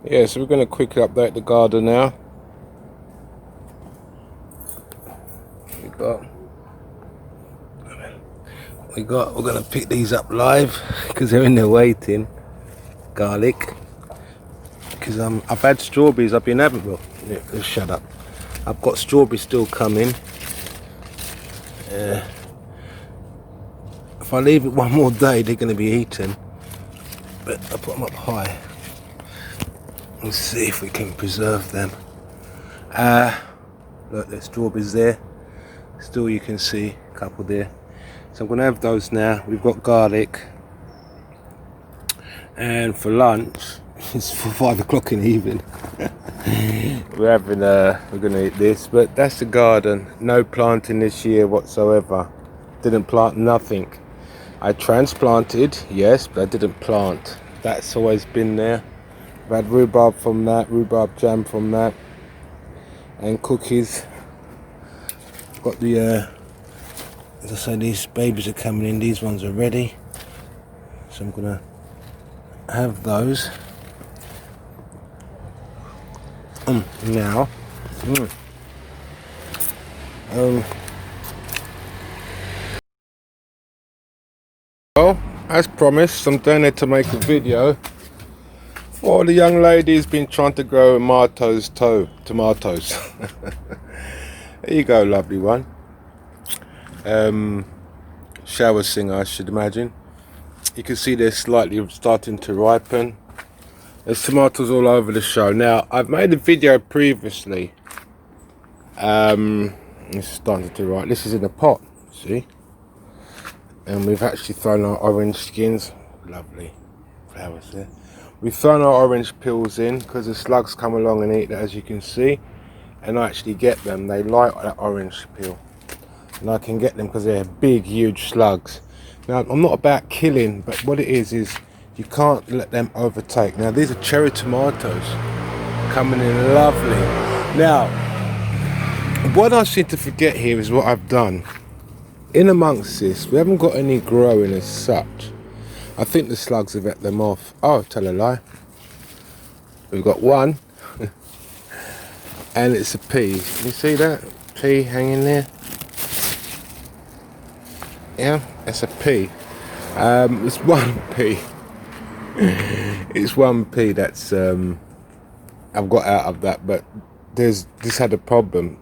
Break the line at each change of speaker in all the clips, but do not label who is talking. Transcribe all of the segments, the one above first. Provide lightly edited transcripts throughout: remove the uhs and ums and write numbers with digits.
Yeah, so we're going to quickly update the garden now. We're going to pick these up live because they're in there waiting. Garlic. Because I've had strawberries up in Abbeville. Yeah, shut up. I've got strawberries still coming. If I leave it one more day, they're going to be eaten. But I put them up high. Let's see if we can preserve them. Look, there's strawberries there. Still you can see a couple there. So I'm going to have those now. We've got garlic. And for lunch, it's for 5 o'clock in the evening. we're going to eat this. But that's the garden. No planting this year whatsoever. Didn't plant nothing. I transplanted, yes, but I didn't plant. That's always been there. I've had rhubarb from that, rhubarb jam from that, and cookies. Got the, as I say, these babies are coming in. These ones are ready, so I'm gonna have those now. Well, as promised, I'm doing it to make a video for the young lady's been trying to grow tomatoes. There you go, lovely one. Shower singer, I should imagine. You can see they're slightly starting to ripen. There's tomatoes all over the show. Now, I've made a video previously. It's starting to ripen. This is in a pot, see? And we've actually thrown our orange skins. Lovely flowers there. We've thrown our orange peels in because the slugs come along and eat that, as you can see. And I actually get them. They like that orange peel. And I can get them because they're big, huge slugs. Now, I'm not about killing, but what it is you can't let them overtake. Now, these are cherry tomatoes coming in lovely. Now, what I seem to forget here is what I've done. In amongst this, we haven't got any growing as such. I think the slugs have ate them off. Oh, tell a lie. We've got one. And it's a pea. Can you see that? Pea hanging there. Yeah, it's a pea. It's one pea. It's one pea that's I've got out of that, but this had a problem.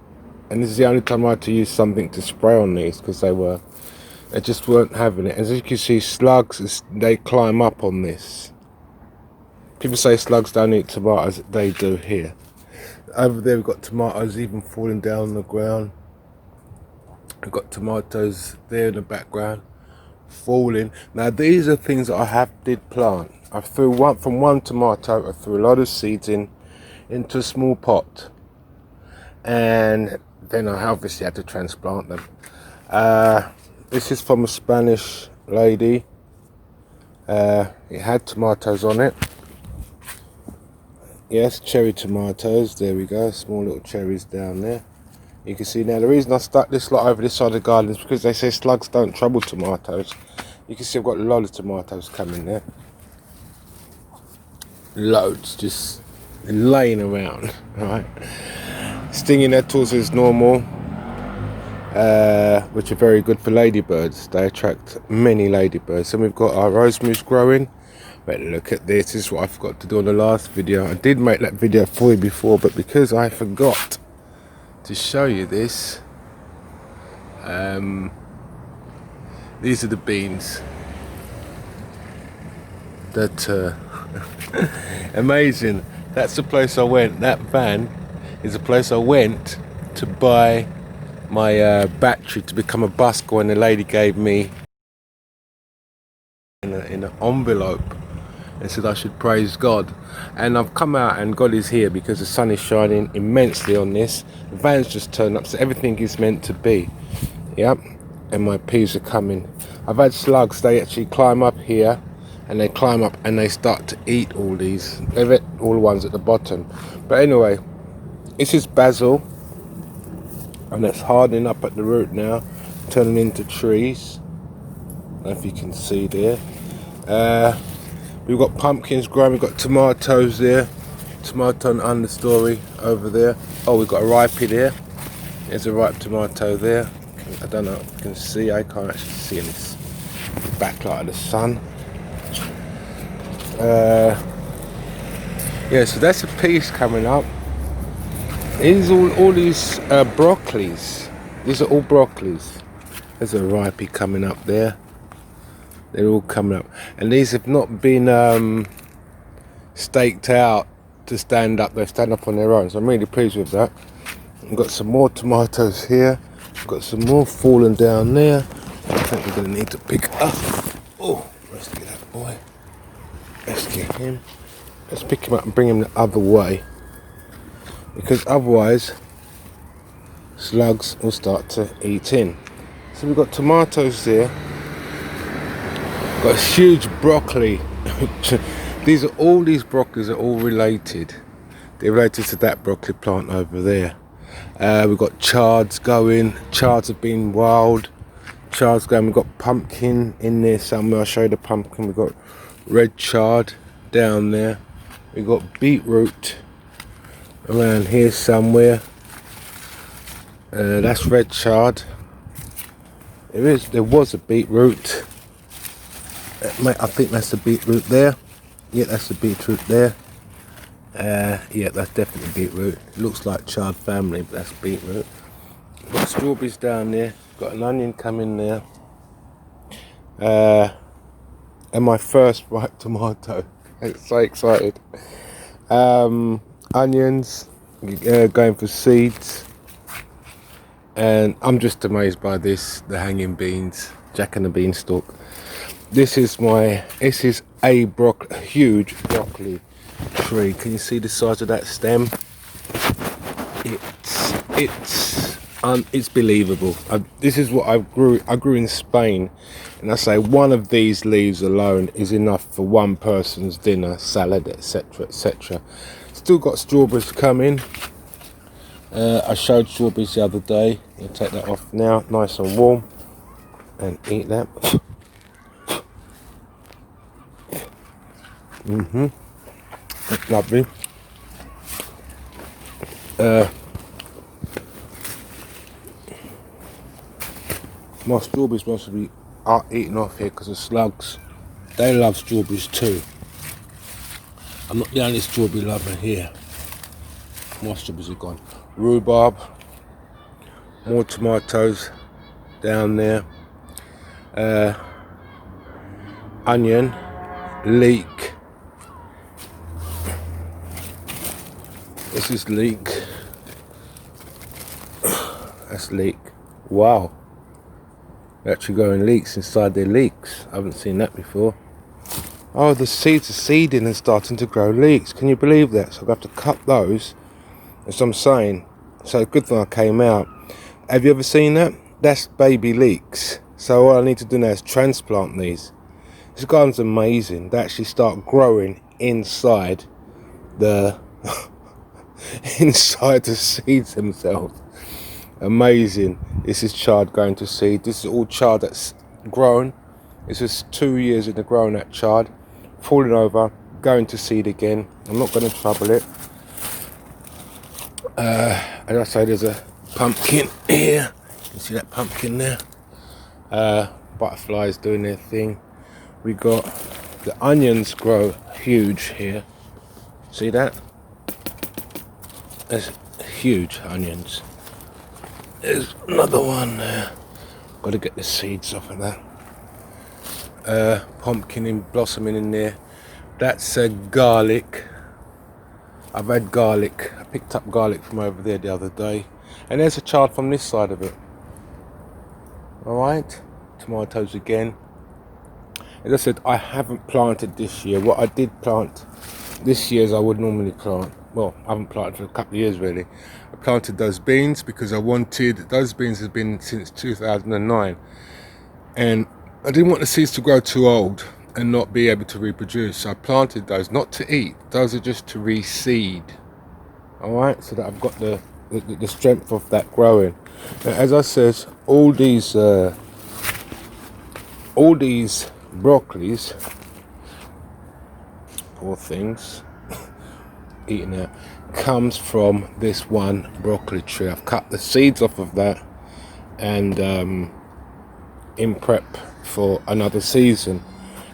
And this is the only time I had to use something to spray on these because they just weren't having it. As you can see, slugs, they climb up on this. People say slugs don't eat tomatoes, they do here. Over there we've got tomatoes even falling down on the ground. We've got tomatoes there in the background falling. Now these are things that I did plant. I threw from one tomato, I threw a lot of seeds into a small pot. And then I obviously had to transplant them. This is from a Spanish lady. It had tomatoes on it. Yes, cherry tomatoes. There we go. Small little cherries down there. You can see now the reason I stuck this lot over this side of the garden is because they say slugs don't trouble tomatoes. You can see I've got a lot of tomatoes coming there. Loads just laying around. Right. Stinging nettles is normal, which are very good for ladybirds. They attract many ladybirds. And we've got our rosemary's growing. But look at this. This is what I forgot to do on the last video. I did make that video for you before, but because I forgot to show you this, these are the beans that amazing. That's the place I went. That van is the place I went to buy my battery to become a busker, and the lady gave me in an envelope and said I should praise God. And I've come out and God is here because the sun is shining immensely on this. The van's just turned up, so everything is meant to be. Yep. And my peas are coming. I've had slugs, they actually climb up here and they climb up and they start to eat all these. They've ate all the ones at the bottom. But anyway, this is basil, and it's hardening up at the root now, turning into trees. I don't know if you can see there. We've got pumpkins growing, we've got tomatoes there. tomato understory over there. Oh, we've got a ripey there. There's a ripe tomato there. I don't know if you can see. I can't actually see in this backlight of the sun. Yeah, so that's a piece coming up. These all these broccolis. These are all broccolis. There's a ripey coming up there. They're all coming up, and these have not been staked out to stand up. They stand up on their own, so I'm really pleased with that. I've got some more tomatoes here. I've got some more falling down there. I think we're going to need to pick up. Oh, let's get that boy. Let's get him. Let's pick him up and bring him the other way, because otherwise slugs will start to eat in. So we've got tomatoes there. Got a huge broccoli. These broccolis are all related. They're related to that broccoli plant over there. We've got chards going. Chards have been wild. Chards going. We've got pumpkin in there somewhere. I'll show you the pumpkin. We've got red chard down there. We've got beetroot around here somewhere. That's red chard. There was a beetroot. I think that's the beetroot there. Yeah, that's the beetroot there. Yeah, that's definitely beetroot. It looks like chard family, but that's beetroot. Got strawberries down there. Got an onion coming there. And my first ripe tomato. I'm so excited. Onions, going for seeds. And I'm just amazed by this, the hanging beans, Jack and the Beanstalk. This is a huge broccoli tree. Can you see the size of that stem? It's believable. This is what I grew in Spain, and I say one of these leaves alone is enough for one person's dinner, salad, etc., etc. Still got strawberries to come in. I showed strawberries the other day. I'll take that off now, nice and warm, and eat that. That's lovely. My strawberries must be eaten off here because of slugs. They love strawberries too. I'm not the only strawberry lover here. More strawberries are gone. Rhubarb. More tomatoes down there. Onion. Leek. This is leek. That's leek. Wow. They're actually growing leeks inside their leeks. I haven't seen that before. Oh, the seeds are seeding and starting to grow leeks. Can you believe that? So I've got to cut those. That's what I'm saying. So good thing I came out. Have you ever seen that? That's baby leeks. So all I need to do now is transplant these. This garden's amazing. They actually start growing inside the inside the seeds themselves. Amazing. This is chard going to seed. This is all chard that's grown. This is 2 years in the growing, that chard. Falling over, going to seed again. I'm not going to trouble it. As I say, there's a pumpkin here. You can see that pumpkin there. Butterflies doing their thing. We got the onions grow huge here. See that? There's huge onions. There's another one there. Got to get the seeds off of that. Pumpkin blossoming in there. That's garlic. I've had garlic. I picked up garlic from over there the other day. And there's a chard from this side of it. Alright. Tomatoes again. As I said, I haven't planted this year. What I did plant this year is I would normally plant. Well, I haven't planted for a couple of years really. I planted those beans because I wanted, those beans have been since 2009. And I didn't want the seeds to grow too old and not be able to reproduce. So I planted those, not to eat. Those are just to reseed. Alright, so that I've got the strength of that growing. Now, as I said, all these broccolis, poor things, eating out, comes from this one broccoli tree. I've cut the seeds off of that, and in prep for another season,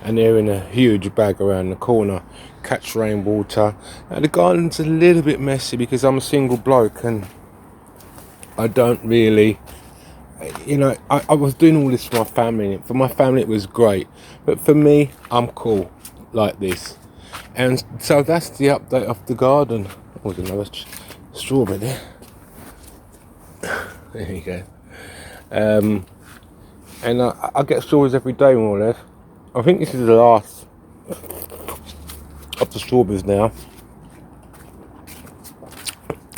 and they're in a huge bag around the corner. Catch rainwater. Now the garden's a little bit messy because I'm a single bloke and I don't really, you know, I was doing all this for my family. For my family it was great, but for me, I'm cool like this. And so that's the update of the garden. Oh, there's another strawberry there. There you go. And I get strawberries every day, more or less. I think this is the last of the strawberries now.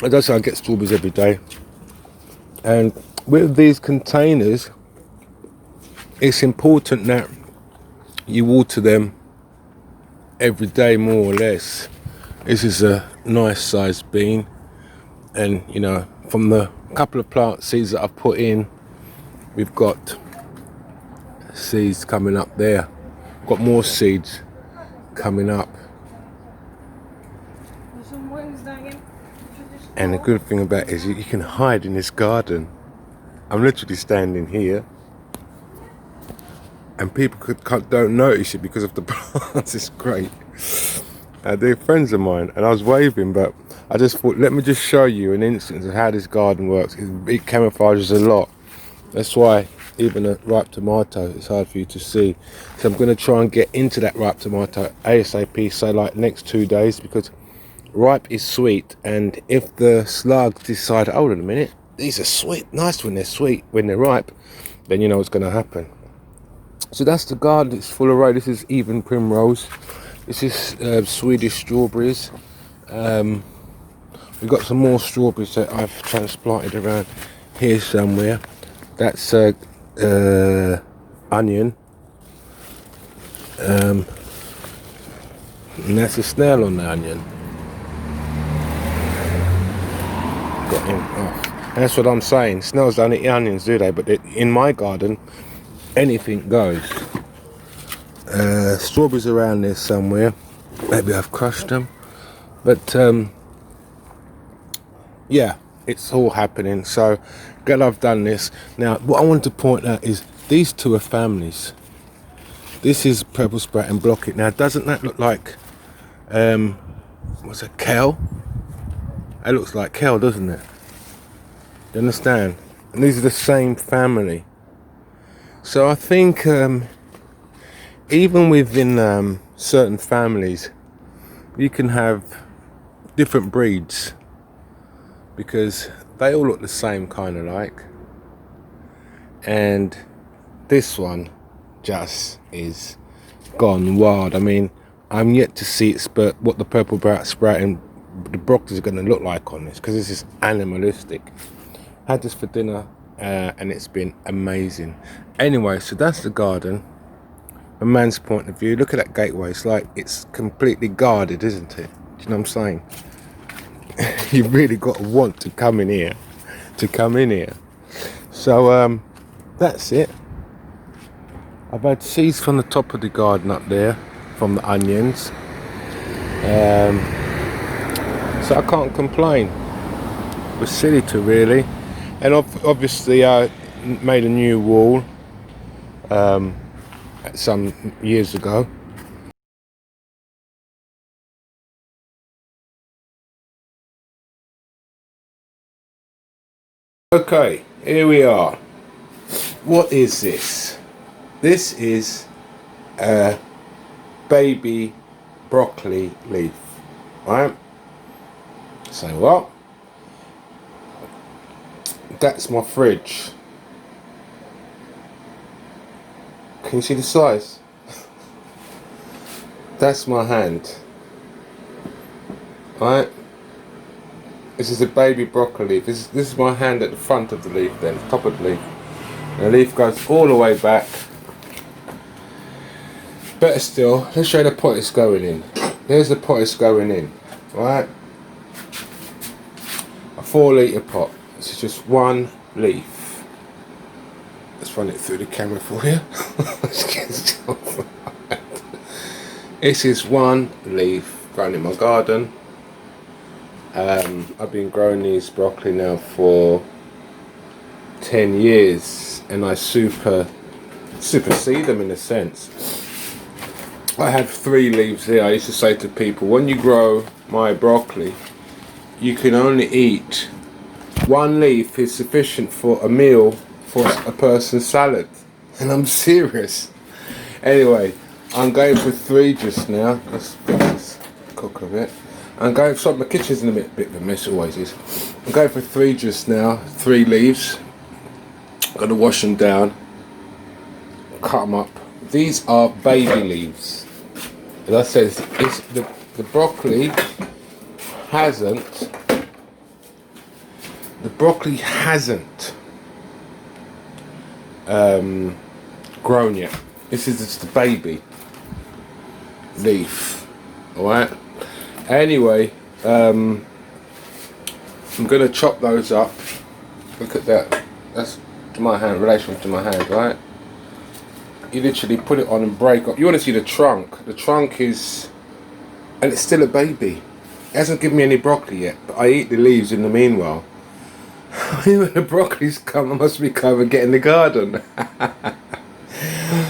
I don't say I get strawberries every day. And with these containers, it's important that you water them every day, more or less. This is a nice sized bean, and you know, from the couple of plant seeds that I've put in, we've got seeds coming up there. Got more seeds coming up. And the good thing about it is you can hide in this garden. I'm literally standing here, and people don't notice it because of the plants. It's great. They're friends of mine, and I was waving, but I just thought, let me just show you an instance of how this garden works. It camouflages a lot. That's why even a ripe tomato is hard for you to see. So I'm going to try and get into that ripe tomato ASAP, so like next 2 days, because ripe is sweet, and if the slugs decide, hold on a minute, these are sweet, nice when they're sweet, when they're ripe, then you know what's going to happen. So that's the garden. It's full of rose. This is even primrose. This is Swedish strawberries. We've got some more strawberries that I've transplanted around here somewhere. That's onion. And that's a snail on the onion. Got him off. And that's what I'm saying. Snails don't eat onions, do they? But in my garden, anything goes. Strawberries around there somewhere. Maybe I've crushed them. But yeah, it's all happening. So glad I've done this. Now, what I want to point out is these two are families. This is purple sprout and blocket. Now, doesn't that look like what's it, kale? It looks like kale, doesn't it? You understand? And these are the same family. So I think even within certain families, you can have different breeds because they all look the same kind of like. And this one just is gone wild. I mean, I'm yet to see it, but what the purple sprout and the broccoli are going to look like on this, because this is animalistic. Had this for dinner and it's been amazing. Anyway, so that's the garden. A man's point of view. Look at that gateway. It's like it's completely guarded, isn't it? Do you know what I'm saying? You really got to want to come in here. So that's it. I've had seeds from the top of the garden up there, from the onions. So I can't complain. It was silly to really. And obviously I made a new wall some years ago. Okay, here we are. What is this? This is a baby broccoli leaf, right? So what? That's my fridge. Can you see the size? That's my hand. Right? This is a baby broccoli leaf. This is my hand at the front of the leaf, then top of the leaf. And the leaf goes all the way back. Better still, let's show you the pot it's going in. There's the pot it's going in. Right? A 4-litre pot. This is just one leaf. Let's run it through the camera for you. This is one leaf grown in my garden. I've been growing these broccoli now for 10 years, and I supersede them in a sense. I have 3 leaves here. I used to say to people, when you grow my broccoli, you can only eat 1 leaf is sufficient for a meal for a person's salad. And I'm serious. Anyway, I'm going for 3 just now. Let's get this cook a bit. I'm going, sorry, my kitchen's in a bit of a mess, always is. I'm going for 3 just now, 3 leaves. I'm going to wash them down, cut them up. These are baby leaves. As I said, it's the broccoli hasn't grown yet. This is just the baby leaf. Alright? Anyway, I'm going to chop those up. Look at that. That's to my hand, relation to my hand, right? You literally put it on and break up. You want to see the trunk. The trunk is, and it's still a baby. It hasn't given me any broccoli yet, but I eat the leaves in the meanwhile. When the broccoli's come, I must be come and get in the garden.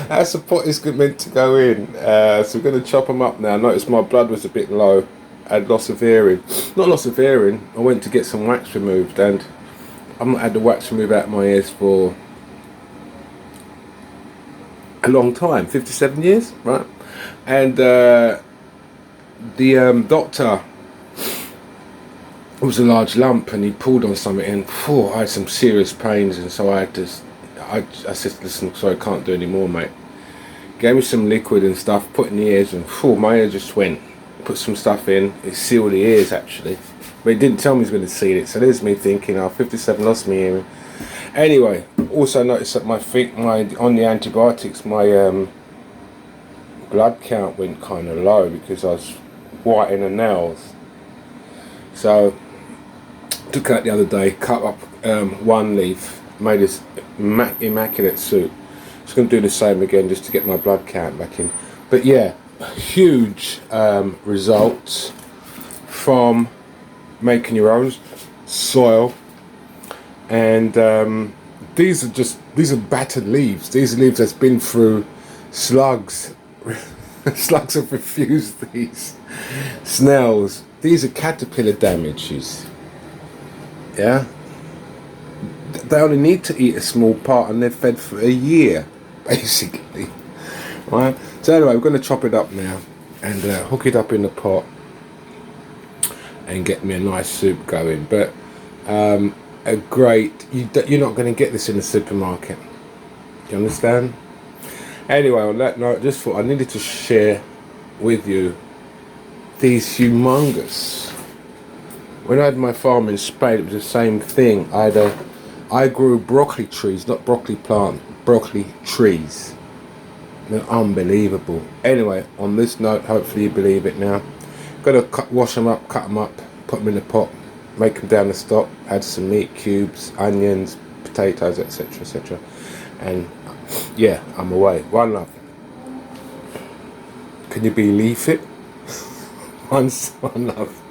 That's the pot is meant to go in. So we're going to chop them up now. Notice my blood was a bit low. I had loss of hearing. Not loss of hearing. I went to get some wax removed, and I've not had the wax removed out of my ears for a long time, 57 years, right? And the doctor, it was a large lump, and he pulled on something, and I had some serious pains, and so I said, listen, sorry, I can't do any more, mate. Gave me some liquid and stuff, put in the ears, and my ear just went. Put some stuff in, it sealed the ears actually, but he didn't tell me he was going to seal it, so there's me thinking, 57, lost me hearing. Anyway, also noticed that on the antibiotics, my blood count went kind of low because I was whitening the nails. So took out the other day, cut up 1 leaf, made this immaculate soup. Just going to do the same again just to get my blood count back in. But yeah, huge results from making your own soil. And these are battered leaves. These are leaves that's been through slugs. Slugs have refused these. Snails. These are caterpillar damages. Yeah. They only need to eat a small part, and they're fed for a year, basically. Right. So anyway, we're going to chop it up now and hook it up in the pot and get me a nice soup going. But a great, you're not going to get this in the supermarket. Do you understand? Anyway, on that note, just thought I needed to share with you these humongous. When I had my farm in Spain, it was the same thing. I grew broccoli trees, not broccoli plant, broccoli trees. They're unbelievable. Anyway, on this note, hopefully you believe it now. Gotta wash them up, cut them up, put them in the pot, make them down the stock, add some meat cubes, onions, potatoes, etc, etc. And yeah, I'm away. One love. Can you believe it? One love.